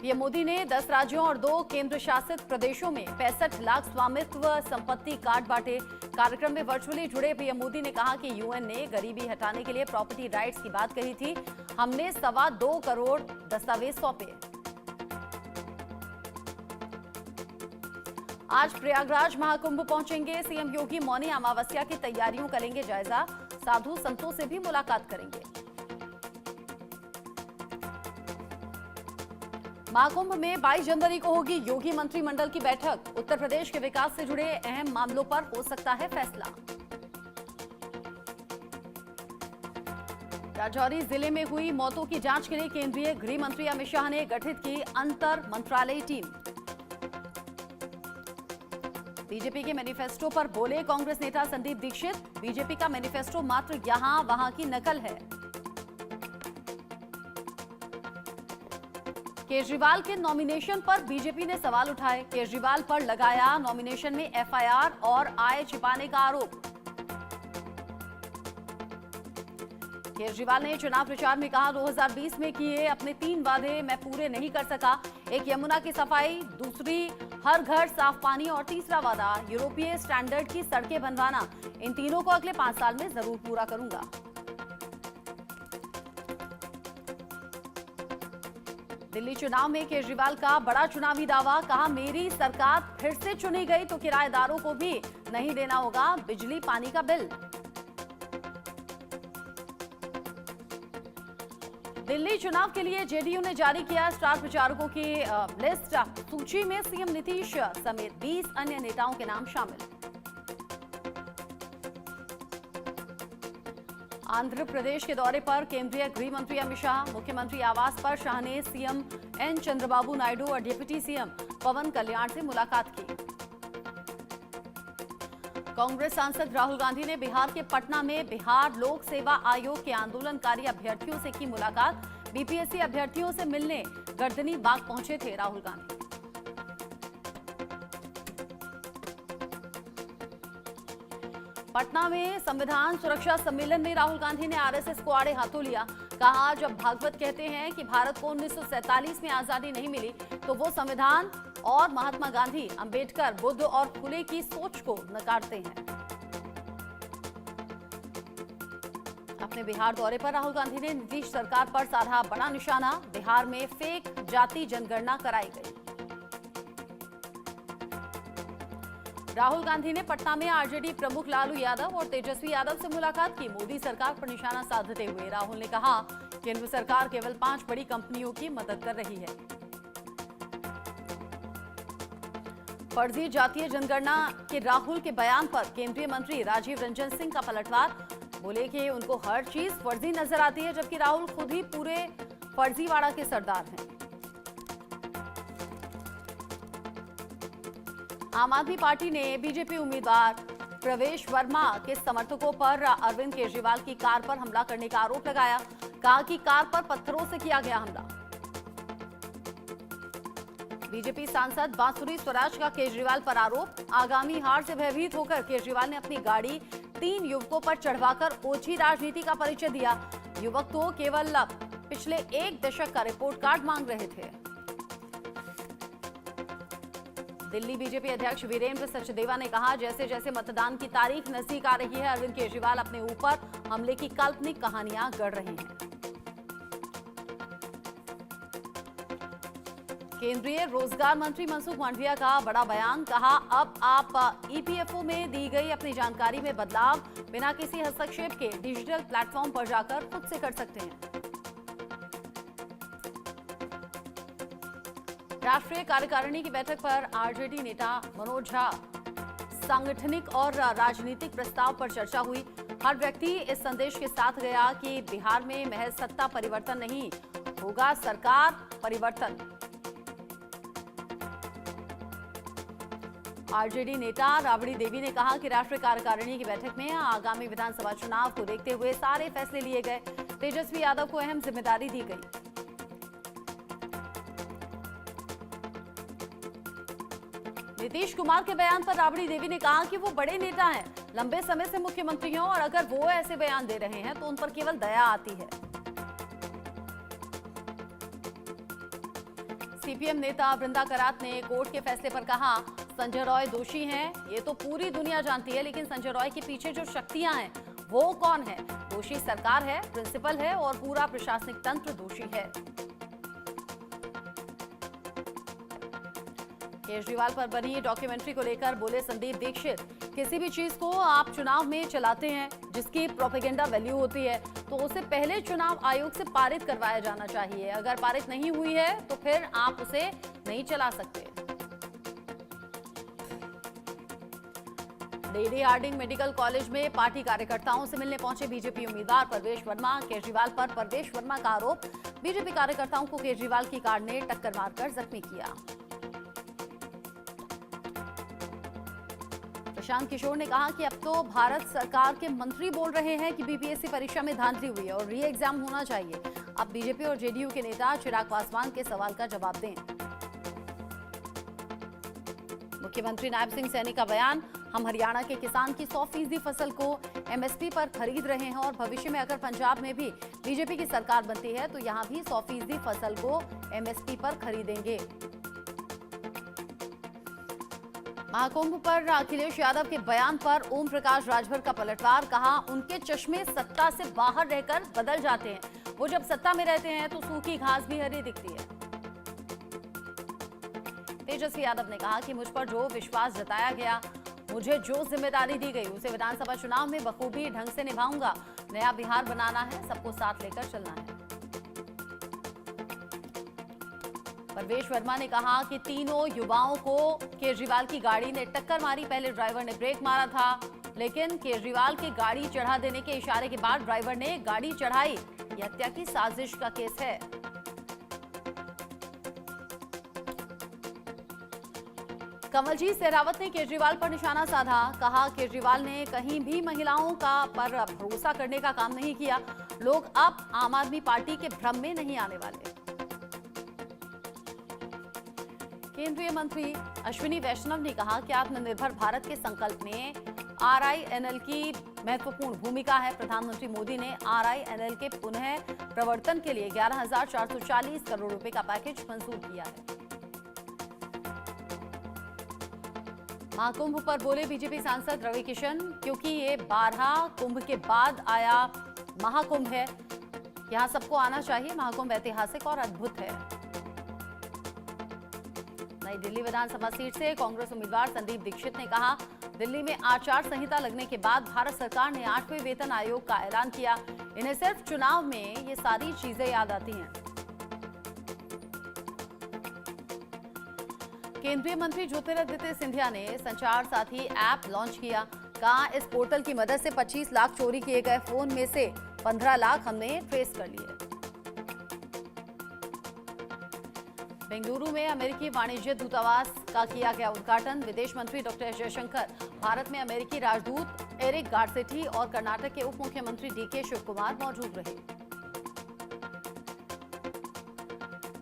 PM Modi ने 10 राज्यों और 2 केंद्र शासित प्रदेशों में 65 लाख स्वामित्व संपत्ति कार्ड बांटे। कार्यक्रम में वर्चुअली जुड़े पीएम मोदी ने कहा कि यूएन ने गरीबी हटाने के लिए प्रॉपर्टी राइट्स की बात कही थी। हमने 2.25 करोड़ दस्तावेज सौंपे। आज प्रयागराज महाकुंभ पहुंचेंगे सीएम योगी। मौनी अमावस्या की तैयारियों करेंगे जायजा। साधु संतों से भी मुलाकात करेंगे। महाकुंभ में 22 जनवरी को होगी योगी मंत्रिमंडल की बैठक। उत्तर प्रदेश के विकास से जुड़े अहम मामलों पर हो सकता है फैसला। राजौरी जिले में हुई मौतों की जांच के लिए केंद्रीय गृह मंत्री अमित शाह ने गठित की अंतर मंत्रालयी टीम। बीजेपी के मैनिफेस्टो पर बोले कांग्रेस नेता संदीप दीक्षित। बीजेपी का मैनिफेस्टो मात्र यहां वहां की नकल है। केजरीवाल के नॉमिनेशन पर बीजेपी ने सवाल उठाए। केजरीवाल पर लगाया नॉमिनेशन में एफआईआर और आय छिपाने का आरोप। केजरीवाल ने चुनाव प्रचार में कहा 2020 में किए अपने 3 वादे मैं पूरे नहीं कर सका। एक यमुना की सफाई, दूसरी हर घर साफ पानी और तीसरा वादा यूरोपीय स्टैंडर्ड की सड़कें बनवाना। इन तीनों को अगले 5 साल में जरूर पूरा करूंगा। दिल्ली चुनाव में केजरीवाल का बड़ा चुनावी दावा। कहा मेरी सरकार फिर से चुनी गई तो किराएदारों को भी नहीं देना होगा बिजली पानी का बिल। दिल्ली चुनाव के लिए जेडीयू ने जारी किया स्टार प्रचारकों की लिस्ट। सूची में सीएम नीतीश समेत 20 अन्य नेताओं के नाम शामिल। आंध्र प्रदेश के दौरे पर केंद्रीय गृह मंत्री अमित शाह। मुख्यमंत्री आवास पर शाह ने सीएम एन चंद्रबाबू नायडू और डिप्टी सीएम पवन कल्याण से मुलाकात की। कांग्रेस सांसद राहुल गांधी ने बिहार के पटना में बिहार लोक सेवा आयोग के आंदोलनकारी अभ्यर्थियों से की मुलाकात। बीपीएससी अभ्यर्थियों से मिलने गर्दनी बाग पहुंचे थे राहुल गांधी। पटना में संविधान सुरक्षा सम्मेलन में राहुल गांधी ने आरएसएस को आड़े हाथों लिया। कहा जब भागवत कहते हैं कि भारत को 1947 में आजादी नहीं मिली तो वो संविधान और महात्मा गांधी, अंबेडकर, बुद्ध और फुले की सोच को नकारते हैं। अपने बिहार दौरे पर राहुल गांधी ने नीतीश सरकार पर साधा बड़ा निशाना। बिहार में फेक जाति जनगणना कराई गई। राहुल गांधी ने पटना में आरजेडी प्रमुख लालू यादव और तेजस्वी यादव से मुलाकात की। मोदी सरकार पर निशाना साधते हुए राहुल ने कहा केंद्र सरकार केवल 5 बड़ी कंपनियों की मदद कर रही है। फर्जी जातीय जनगणना के राहुल के बयान पर केंद्रीय मंत्री राजीव रंजन सिंह का पलटवार। बोले कि उनको हर चीज फर्जी नजर आती है जबकि राहुल खुद ही पूरे फर्जीवाड़ा के सरदार हैं। आम आदमी पार्टी ने बीजेपी उम्मीदवार प्रवेश वर्मा के समर्थकों पर अरविंद केजरीवाल की कार पर हमला करने का आरोप लगाया। कहा कि कार पर पत्थरों से किया गया हमला। बीजेपी सांसद बांसुरी स्वराज का केजरीवाल पर आरोप। आगामी हार से भयभीत होकर केजरीवाल ने अपनी गाड़ी 3 युवकों पर चढ़वाकर ओछी राजनीति का परिचय दिया। युवक तो केवल पिछले 1 दशक का रिपोर्ट कार्ड मांग रहे थे। दिल्ली बीजेपी अध्यक्ष वीरेंद्र सचदेवा ने कहा जैसे जैसे मतदान की तारीख नजदीक आ रही है अरविंद केजरीवाल अपने ऊपर हमले की काल्पनिक कहानियां गढ़ रहे हैं। केंद्रीय रोजगार मंत्री मनसुख मांडविया का बड़ा बयान। कहा अब आप ईपीएफओ में दी गई अपनी जानकारी में बदलाव बिना किसी हस्तक्षेप के डिजिटल प्लेटफॉर्म पर जाकर खुद से कर सकते हैं। राष्ट्रीय कार्यकारिणी की बैठक पर आरजेडी नेता मनोज झा सांगठनिक और राजनीतिक प्रस्ताव पर चर्चा हुई। हर व्यक्ति इस संदेश के साथ गया कि बिहार में महज सत्ता परिवर्तन नहीं होगा सरकार परिवर्तन। आरजेडी नेता राबड़ी देवी ने कहा कि राष्ट्रीय कार्यकारिणी की बैठक में आगामी विधानसभा चुनाव को देखते हुए सारे फैसले लिए गए। तेजस्वी यादव को अहम जिम्मेदारी दी गई। नीतीश कुमार के बयान पर राबड़ी देवी ने कहा कि वो बड़े नेता हैं, लंबे समय से मुख्यमंत्री हैं और अगर वो ऐसे बयान दे रहे हैं तो उन पर केवल दया आती है। सीपीएम नेता वृंदा करात ने कोर्ट के फैसले पर कहा, संजय रॉय दोषी हैं, ये तो पूरी दुनिया जानती है, लेकिन संजय रॉय के पीछे जो शक्तियां हैं वो कौन है? दोषी सरकार है, प्रिंसिपल है और पूरा प्रशासनिक तंत्र दोषी है। केजरीवाल पर बनी डॉक्यूमेंट्री को लेकर बोले संदीप दीक्षित, किसी भी चीज को आप चुनाव में चलाते हैं जिसकी प्रोपेगेंडा वैल्यू होती है तो उसे पहले चुनाव आयोग से पारित करवाया जाना चाहिए। अगर पारित नहीं हुई है तो फिर आप उसे नहीं चला सकते। लेडी हार्डिंग मेडिकल कॉलेज में पार्टी कार्यकर्ताओं से मिलने पहुंचे बीजेपी उम्मीदवार परवेश वर्मा। केजरीवाल पर परवेश वर्मा का आरोप, बीजेपी कार्यकर्ताओं को केजरीवाल की कार ने टक्कर मारकर जख्मी किया। प्रशांत किशोर ने कहा कि अब तो भारत सरकार के मंत्री बोल रहे हैं कि बीपीएससी परीक्षा में धांधली हुई है और री एग्जाम होना चाहिए। अब बीजेपी और जेडीयू के नेता चिराग पासवान के सवाल का जवाब दें। मुख्यमंत्री नायब सिंह सैनी का बयान, हम हरियाणा के किसान की 100% फसल को एमएसपी पर खरीद रहे हैं और भविष्य में अगर पंजाब में भी बीजेपी की सरकार बनती है तो यहां भी 100% फसल को एमएसपी पर खरीदेंगे। महाकुंभ पर अखिलेश यादव के बयान पर ओम प्रकाश राजभर का पलटवार, कहा उनके चश्मे सत्ता से बाहर रहकर बदल जाते हैं, वो जब सत्ता में रहते हैं तो सूखी घास भी हरी दिखती है। तेजस्वी यादव ने कहा कि मुझ पर जो विश्वास जताया गया, मुझे जो जिम्मेदारी दी गई उसे विधानसभा चुनाव में बखूबी ढंग से निभाऊंगा। नया बिहार बनाना है, सबको साथ लेकर चलना है। परवेश वर्मा ने कहा कि तीनों युवाओं को केजरीवाल की गाड़ी ने टक्कर मारी। पहले ड्राइवर ने ब्रेक मारा था, लेकिन केजरीवाल की गाड़ी चढ़ा देने के इशारे के बाद ड्राइवर ने गाड़ी चढ़ाई। यह हत्या की साजिश का केस है। कमलजीत शेरावत ने केजरीवाल पर निशाना साधा, कहा केजरीवाल ने कहीं भी महिलाओं का पर भरोसा करने का काम नहीं किया। लोग अब आम आदमी पार्टी के भ्रम में नहीं आने वाले। केंद्रीय मंत्री अश्विनी वैष्णव ने कहा कि आत्मनिर्भर भारत के संकल्प में आरआईएनएल की महत्वपूर्ण भूमिका है। प्रधानमंत्री मोदी ने आरआईएनएल के पुनः प्रवर्तन के लिए 11,440 करोड़ रुपए का पैकेज मंजूर किया है। महाकुंभ पर बोले बीजेपी सांसद रवि किशन, क्योंकि ये 12 कुंभ के बाद आया महाकुंभ है, यहाँ सबको आना चाहिए। महाकुंभ ऐतिहासिक और अद्भुत है। नई दिल्ली विधानसभा सीट से कांग्रेस उम्मीदवार संदीप दीक्षित ने कहा, दिल्ली में आचार संहिता लगने के बाद भारत सरकार ने 8वें वेतन आयोग का ऐलान किया। इन्हें सिर्फ चुनाव में ये सारी चीजें याद आती हैं। केंद्रीय मंत्री ज्योतिरादित्य सिंधिया ने संचार साथी ऐप लॉन्च किया। कहा, इस पोर्टल की मदद से 25 लाख चोरी किए गए फोन में से 15 लाख हमने ट्रेस कर लिए। बेंगलुरु में अमेरिकी वाणिज्य दूतावास का किया गया उद्घाटन। विदेश मंत्री डॉक्टर एस जयशंकर, भारत में अमेरिकी राजदूत एरिक गारसेटी और कर्नाटक के उप मुख्यमंत्री डीके शिव कुमार मौजूद रहे।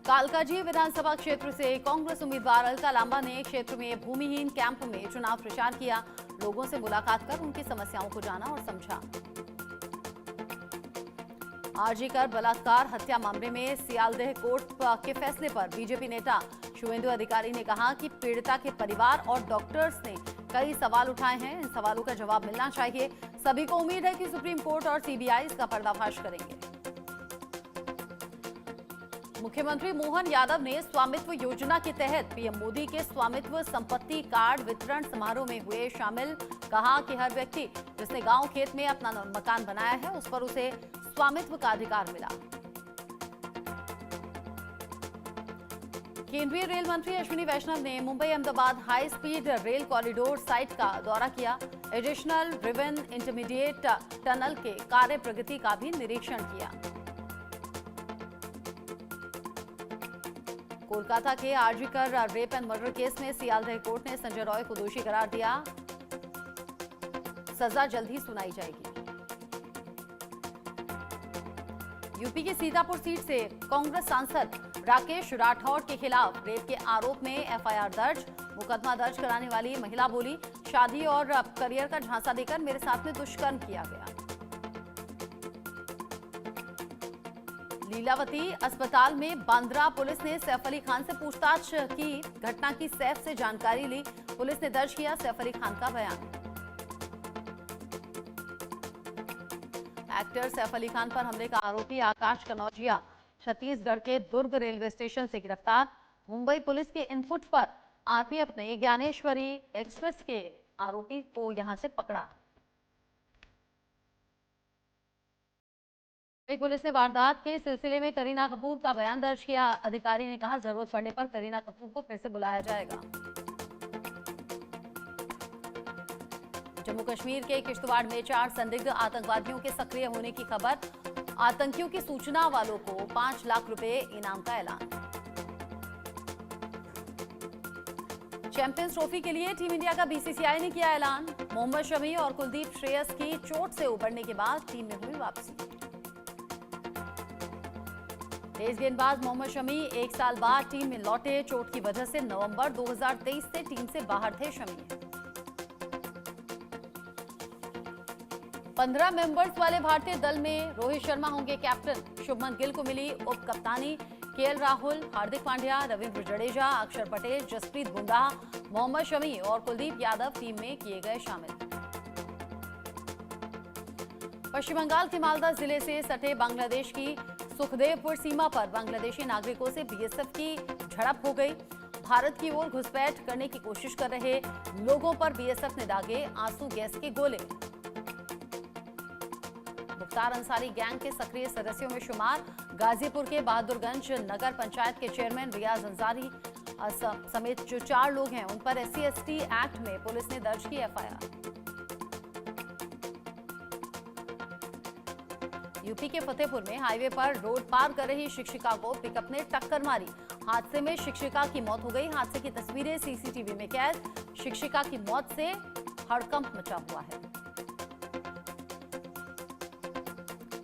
कालकाजी विधानसभा क्षेत्र से कांग्रेस उम्मीदवार अलका लांबा ने क्षेत्र में भूमिहीन कैंप में चुनाव प्रचार किया। लोगों से मुलाकात कर उनकी समस्याओं को जाना और समझा। आरजीकर बलात्कार हत्या मामले में सियालदेह कोर्ट के फैसले पर बीजेपी नेता शुभेंदु अधिकारी ने कहा कि पीड़िता के परिवार और डॉक्टर्स ने कई सवाल उठाए हैं। इन सवालों का जवाब मिलना चाहिए। सभी को उम्मीद है कि सुप्रीम कोर्ट और सीबीआई इसका पर्दाफाश करेंगे। मुख्यमंत्री मोहन यादव ने स्वामित्व योजना के तहत पीएम मोदी के स्वामित्व संपत्ति कार्ड वितरण समारोह में हुए शामिल। कहा कि हर व्यक्ति जिसने गांव खेत में अपना मकान बनाया है उस पर उसे स्वामित्व का अधिकार मिला। केंद्रीय रेल मंत्री अश्विनी वैष्णव ने Mumbai Ahmedabad high speed rail corridor site का दौरा किया। एडिशनल रिवन इंटरमीडिएट टनल के कार्य प्रगति का भी निरीक्षण किया। कोलकाता के RG Kar rape and murder case में सियालदह कोर्ट ने संजय रॉय को दोषी करार दिया। सजा जल्द ही सुनाई जाएगी। यूपी की सीतापुर सीट से कांग्रेस सांसद राकेश राठौड़ के खिलाफ रेप के आरोप में एफआईआर दर्ज। मुकदमा दर्ज कराने वाली महिला बोली, शादी और करियर का झांसा देकर मेरे साथ में दुष्कर्म किया गया। लीलावती अस्पताल में बांद्रा पुलिस ने सैफ अली खान से पूछताछ की। घटना की सैफ से जानकारी ली। पुलिस ने दर्ज किया सैफ अली खान का बयान। एक्टर सैफ अली खान पर हमले का आरोपी आकाश कनौजिया छत्तीसगढ़ के दुर्ग रेलवे स्टेशन से गिरफ्तार। मुंबई पुलिस के इनपुट पर आरपीएफ ने ज्ञानेश्वरी एक्सप्रेस के आरोपी को यहां से पकड़ा। पुलिस ने वारदात के सिलसिले में करीना कपूर का बयान दर्ज किया। अधिकारी ने कहा जरूरत पड़ने पर करीना कपूर को फिर से बुलाया जाएगा। जम्मू कश्मीर के किश्तवाड़ में 4 संदिग्ध आतंकवादियों के सक्रिय होने की खबर। आतंकियों की सूचना वालों को 5 लाख रुपए इनाम का ऐलान। चैंपियंस ट्रॉफी के लिए टीम इंडिया का बीसीसीआई ने किया ऐलान। मोहम्मद शमी और कुलदीप श्रेयस की चोट से उबरने के बाद टीम में हुई वापसी। तेज गेंदबाज मोहम्मद शमी 1 साल बाद टीम में लौटे। चोट की वजह से नवंबर 2023 से टीम से बाहर थे शमी। 15 मेंबर्स वाले भारतीय दल में रोहित शर्मा होंगे कैप्टन। शुभमन गिल को मिली उप कप्तानी। केएल राहुल, हार्दिक पांड्या, रविंद्र जडेजा, अक्षर पटेल, जसप्रीत बुमराह, मोहम्मद शमी और कुलदीप यादव टीम में किए गए शामिल। पश्चिम बंगाल के मालदा जिले से सटे बांग्लादेश की सुखदेवपुर सीमा पर बांग्लादेशी नागरिकों से बीएसएफ की झड़प हो गई। भारत की ओर घुसपैठ करने की कोशिश कर रहे लोगों पर बीएसएफ ने दागे आंसू गैस के गोले। मुख्तार अंसारी गैंग के सक्रिय सदस्यों में शुमार। गाजीपुर के बहादुरगंज नगर पंचायत के चेयरमैन रियाज अंसारी समेत जो 4 लोग हैं उन पर SC/ST एक्ट में पुलिस ने दर्ज की एफआईआर। यूपी के फतेहपुर में हाईवे पर रोड पार कर रही शिक्षिका को पिकअप ने टक्कर मारी। हादसे में शिक्षिका की मौत हो गई। हादसे की तस्वीरें सीसीटीवी में कैद। शिक्षिका की मौत से हड़कंप मचा हुआ है।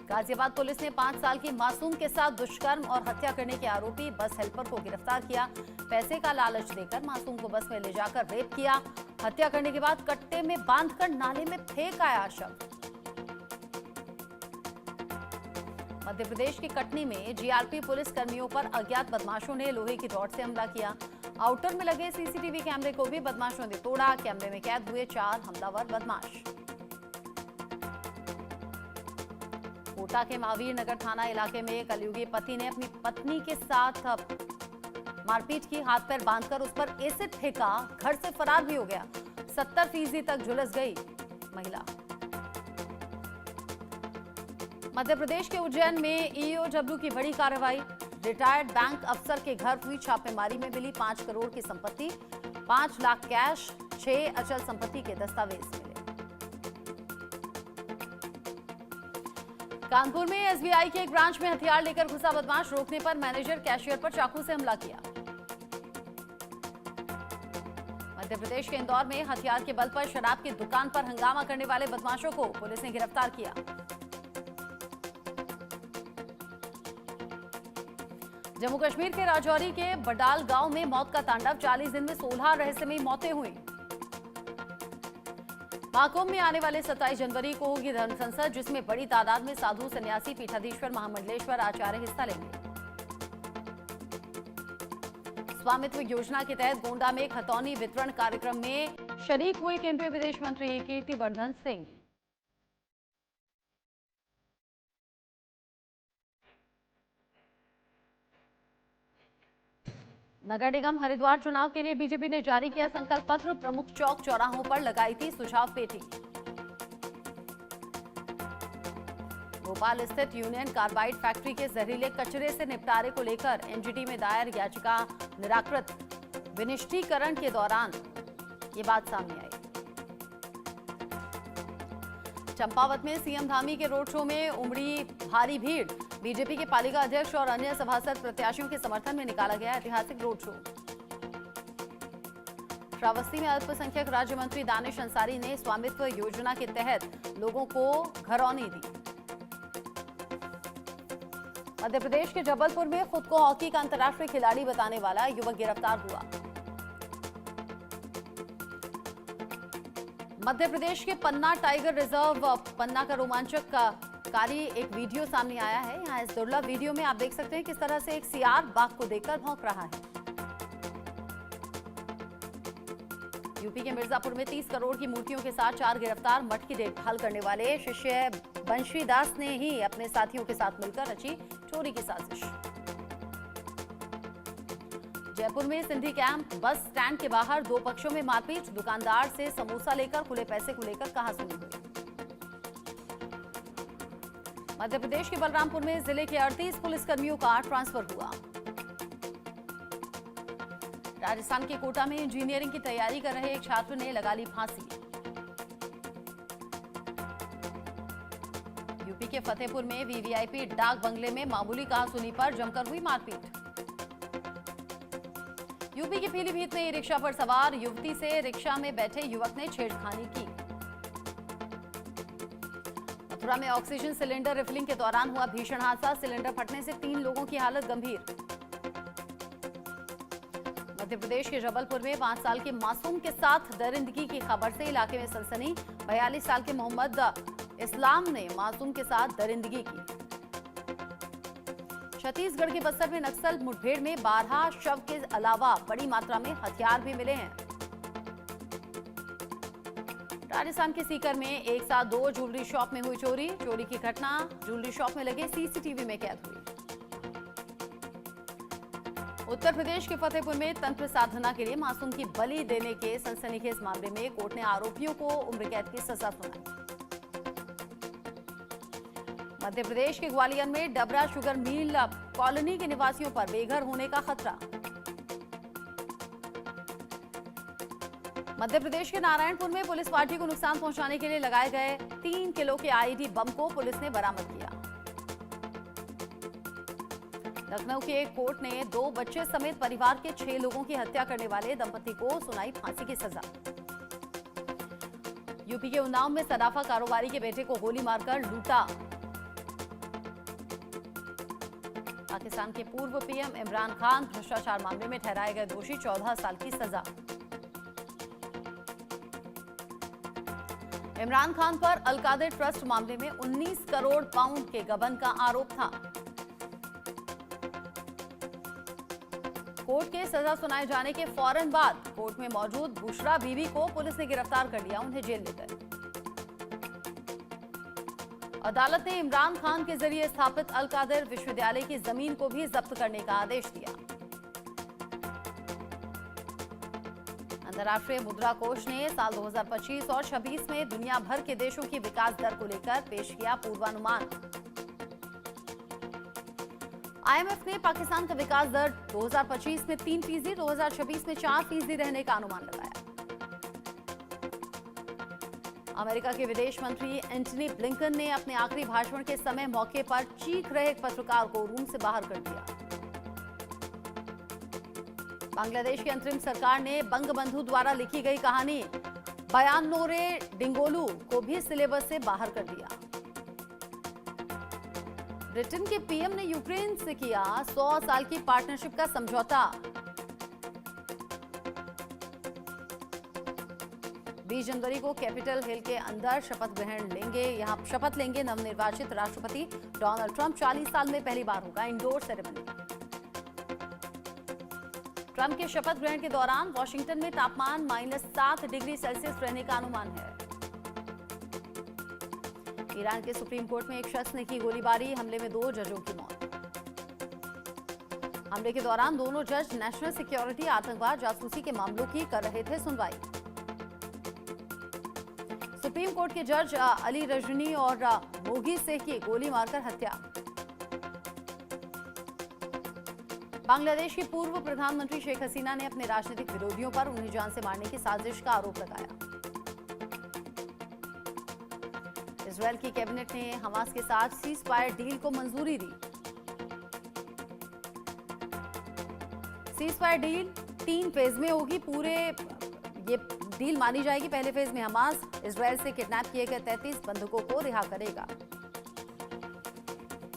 गाजियाबाद पुलिस ने 5 साल की मासूम के साथ दुष्कर्म और हत्या करने के आरोपी बस हेल्पर को गिरफ्तार किया। पैसे का लालच देकर मासूम को बस में ले जाकर रेप किया। हत्या करने के बाद कट्टे में बांधकर नाले में फेंक आया शव। मध्य प्रदेश के कटनी में जीआरपी पुलिस कर्मियों पर अज्ञात बदमाशों ने लोहे की रॉड से हमला किया। आउटर में लगे सीसीटीवी कैमरे को भी बदमाशों ने तोड़ा। कैमरे में कैद हुए 4 हमलावर बदमाश। कोटा के महावीर नगर थाना इलाके में कलयुगी पति ने अपनी पत्नी के साथ मारपीट की। हाथ पैर बांधकर उस पर एसिड फेंका। घर से फरार भी हो गया। 70% तक झुलस गई महिला। मध्य प्रदेश के उज्जैन में ईओडब्ल्यू की बड़ी कार्रवाई। रिटायर्ड बैंक अफसर के घर हुई छापेमारी में मिली 5 करोड़ की संपत्ति। 5 लाख कैश, 6 अचल संपत्ति के दस्तावेज मिले। कानपुर में एसबीआई के एक ब्रांच में हथियार लेकर घुसा बदमाश। रोकने पर मैनेजर कैशियर पर चाकू से हमला किया। मध्य प्रदेश के इंदौर में हथियार के बल पर शराब की दुकान पर हंगामा करने वाले बदमाशों को पुलिस ने गिरफ्तार किया। जम्मू कश्मीर के राजौरी के बडाल गांव में मौत का तांडव। 40 दिन में 16 रहस्यमयी मौतें हुई। महाकुंभ में आने वाले 27 जनवरी को होगी धर्म संसद, जिसमें बड़ी तादाद में साधु, सन्यासी, पीठाधीश्वर, महामंडलेश्वर, आचार्य हिस्सा लेंगे। स्वामित्व योजना के तहत गोंडा में खतौनी वितरण कार्यक्रम में शरीक हुए केंद्रीय विदेश मंत्री कीर्तिवर्धन सिंह। नगर निगम हरिद्वार चुनाव के लिए बीजेपी ने जारी किया संकल्प पत्र। प्रमुख चौक चौराहों पर लगाई थी सुझाव पेटी। भोपाल स्थित यूनियन कार्बाइड फैक्ट्री के जहरीले कचरे से निपटारे को लेकर एनजीटी में दायर याचिका निराकृत। विनिष्टीकरण के दौरान ये बात सामने आई। चंपावत में सीएम धामी के रोड शो में उमड़ी भारी भीड़। बीजेपी के पालिका अध्यक्ष और अन्य सभासद प्रत्याशियों के समर्थन में निकाला गया ऐतिहासिक रोड शो। श्रावस्ती में अल्पसंख्यक राज्य मंत्री दानिश अंसारी ने स्वामित्व योजना के तहत लोगों को घरौनी दी। मध्य प्रदेश के जबलपुर में खुद को हॉकी का अंतर्राष्ट्रीय खिलाड़ी बताने वाला युवक गिरफ्तार हुआ। मध्य प्रदेश के पन्ना टाइगर रिजर्व पन्ना का रोमांचक शिकारी एक वीडियो सामने आया है। यहाँ इस दुर्लभ वीडियो में आप देख सकते हैं किस तरह से एक सियार बाघ को देखकर भौंक रहा है। यूपी के मिर्जापुर में 30 करोड़ की मूर्तियों के साथ 4 गिरफ्तार। मठ की देखभाल करने वाले शिष्य बंशी दास ने ही अपने साथियों के साथ मिलकर रची चोरी की साजिश। जयपुर में सिंधी कैंप बस स्टैंड के बाहर 2 पक्षों में मारपीट। दुकानदार से समोसा लेकर खुले पैसे को लेकर कहासुनी हुई। मध्य प्रदेश के बलरामपुर में जिले के 38 पुलिसकर्मियों का ट्रांसफर हुआ। राजस्थान के कोटा में इंजीनियरिंग की तैयारी कर रहे एक छात्र ने लगा ली फांसी। यूपी के फतेहपुर में वीवीआईपी डाक बंगले में मामूली कहासुनी पर जमकर हुई मारपीट। यूपी के पीलीभीत में रिक्शा पर सवार युवती से रिक्शा में बैठे युवक ने छेड़खानी की। मथुरा में ऑक्सीजन सिलेंडर रिफिलिंग के दौरान हुआ भीषण हादसा। सिलेंडर फटने से 3 लोगों की हालत गंभीर। मध्य प्रदेश के जबलपुर में 5 साल के मासूम के साथ दरिंदगी की खबर से इलाके में सनसनी। 42 साल के मोहम्मद इस्लाम ने मासूम के साथ दरिंदगी की। छत्तीसगढ़ के बस्तर में नक्सल मुठभेड़ में 12 शव के अलावा बड़ी मात्रा में हथियार भी मिले हैं। राजस्थान के सीकर में एक साथ 2 ज्वेलरी शॉप में हुई चोरी। चोरी की घटना ज्वेलरी शॉप में लगे सीसीटीवी में कैद हुई। उत्तर प्रदेश के फतेहपुर में तंत्र साधना के लिए मासूम की बलि देने के सनसनीखेज मामले में कोर्ट ने आरोपियों को उम्र कैद की सजा सुनाई। मध्य प्रदेश के ग्वालियर में डबरा शुगर मिल कॉलोनी के निवासियों पर बेघर होने का खतरा। मध्य प्रदेश के नारायणपुर में पुलिस पार्टी को नुकसान पहुंचाने के लिए लगाए गए 3 किलो के आईईडी बम को पुलिस ने बरामद किया। लखनऊ के एक कोर्ट ने 2 बच्चे समेत परिवार के 6 लोगों की हत्या करने वाले दंपति को सुनाई फांसी की सजा। यूपी के उन्नाव में सराफा कारोबारी के बेटे को गोली मारकर लूटा। पाकिस्तान के पूर्व पीएम इमरान खान भ्रष्टाचार मामले में ठहराए गए दोषी। 14 साल की सजा। इमरान खान पर अलकादिर ट्रस्ट मामले में 19 करोड़ पाउंड के गबन का आरोप था। कोर्ट के सजा सुनाए जाने के फौरन बाद कोर्ट में मौजूद बुशरा बीबी को पुलिस ने गिरफ्तार कर लिया। उन्हें जेल ले गए। अदालत ने इमरान खान के जरिए स्थापित अलकादिर विश्वविद्यालय की जमीन को भी जब्त करने का आदेश दिया। अंतर्राष्ट्रीय मुद्रा कोष ने साल 2025 और 26 में दुनिया भर के देशों की विकास दर को लेकर पेश किया पूर्वानुमान। आईएमएफ ने पाकिस्तान का विकास दर 2025 में 3%, 2026 में 4% रहने का अनुमान लगाया। अमेरिका के विदेश मंत्री एंटनी ब्लिंकन ने अपने आखिरी भाषण के समय मौके पर चीख रहे एक पत्रकार को रूम से बाहर कर दिया। बांग्लादेश की अंतरिम सरकार ने बंगबंधु द्वारा लिखी गई कहानी बयानोरे डिंगोलू को भी सिलेबस से बाहर कर दिया। ब्रिटेन के पीएम ने यूक्रेन से किया 100 साल की पार्टनरशिप का समझौता। 20 जनवरी को कैपिटल हिल के अंदर शपथ ग्रहण लेंगे। यहां शपथ लेंगे नवनिर्वाचित राष्ट्रपति डोनाल्ड ट्रंप। 40 साल में पहली बार होगा इंडोर सेरेमनी। ट्रंप के शपथ ग्रहण के दौरान वॉशिंगटन में तापमान -7 डिग्री सेल्सियस रहने का अनुमान है। ईरान के सुप्रीम कोर्ट में एक शख्स ने की गोलीबारी। हमले में 2 जजों की मौत। हमले के दौरान दोनों जज नेशनल सिक्योरिटी, आतंकवाद, जासूसी के मामलों की कर रहे थे सुनवाई। सुप्रीम कोर्ट के जज अली रजनी और मोगी शेख की गोली मारकर हत्या। बांग्लादेश की पूर्व प्रधानमंत्री शेख हसीना ने अपने राजनीतिक विरोधियों पर उन्हें जान से मारने की साजिश का आरोप लगाया। इजरायल की कैबिनेट ने हमास के साथ सीज फायर डील को मंजूरी दी। सीज फायर डील 3 फेज में होगी। ये डील मानी जाएगी। पहले फेज में हमास इजरायल से किडनैप किए गए 33 बंधकों को रिहा करेगा।